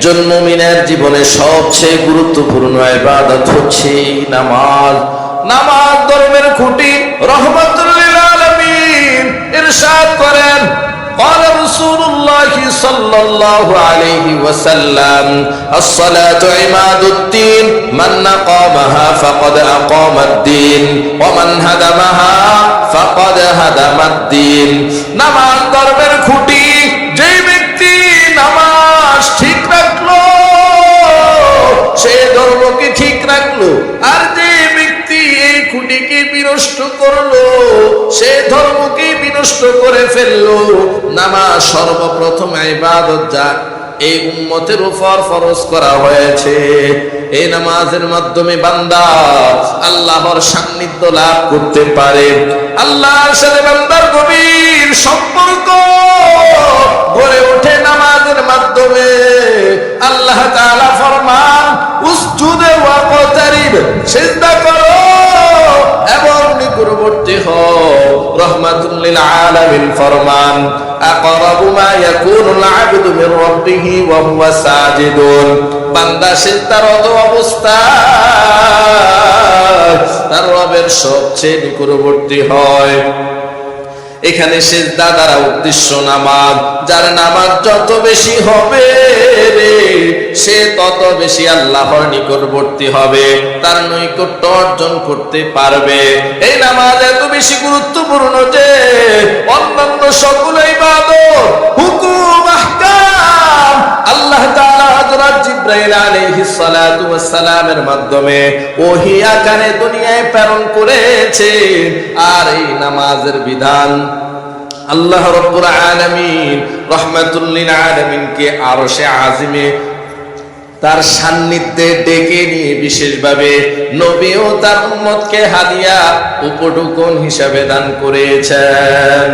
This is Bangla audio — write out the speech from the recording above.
একজন মুমিনের জীবনে সবচেয়ে গুরুত্বপূর্ণ ইবাদত হচ্ছে নামাজ। নামাজ ধর্মের খুঁটি। রহমাতুল লিল আলামিন ইরশাদ করেন, قال رسول الله صلى الله عليه وسلم الصلاة عماد الدين من أقامها فقد أقام الدين ومن هدمها فقد هدم الدين। নামাজ ধর্মের খুঁটি। যে ব্যক্তি নামাজ ঠিক রাখলো সে ধর্মকে ঠিক রাখলো, আর যে ব্যক্তি এই খুঁটিকে বিনষ্ট করলো সে ধর্মকে বিনষ্ট করে ফেললো। নামাজ সর্বপ্রথম ইবাদত যা এই উম্মতের উপর ফরজ করা হয়েছে। এই নামাজের মাধ্যমে বান্দা আল্লাহর সান্নিধ্য লাভ করতে পারে। আল্লাহর সাথে বান্দার গভীর সম্পর্ক গড়ে ওঠে নামাজের মাধ্যমে। আল্লাহ তাআলা ফরমান, উসজুদে ওয়াকতারিব, সিজদা করো এবং নিকটবর্তী হও। রহমাতুল লিল আলামিন ফরমান, আকরাবু মা ইয়াকুনুল আবদু মির রাব্বিহি ওয়া হুয়া সাজিদুন। বান্দা সিজদারত অবস্থায় তার রবের সবচেয়ে নিকটবর্তী হয়। এখানে সিজদা দ্বারা উদ্দেশ্য নামাজ। যার নামাজ যত বেশি হবে সে তত বেশি আল্লাহর নিকটবর্তী হবে, তার নৈকট্য অর্জন করতে পারবে। এই নামাজ এত বেশি গুরুত্বপূর্ণ যে অন্যান্য সকল ইবাদত, হুকুম, আহকাম আল্লাহ তাআলা হযরত জিবরাইল আলাইহিস সালাতু ওয়াস সালামের মাধ্যমে ওহী আকারে দুনিয়ায় প্রেরণ করেছে। আর এই নামাজের বিধান আল্লাহ রাব্বুল আলামিন রহমাতুল লিল আলামিনকে আরশে আজিমে তার সান্নিধ্যে ডেকে নিয়ে বিশেষভাবে নবী ও তার উম্মতকে হাদিয়া উপঢৌকন হিসাবে দান করেছেন।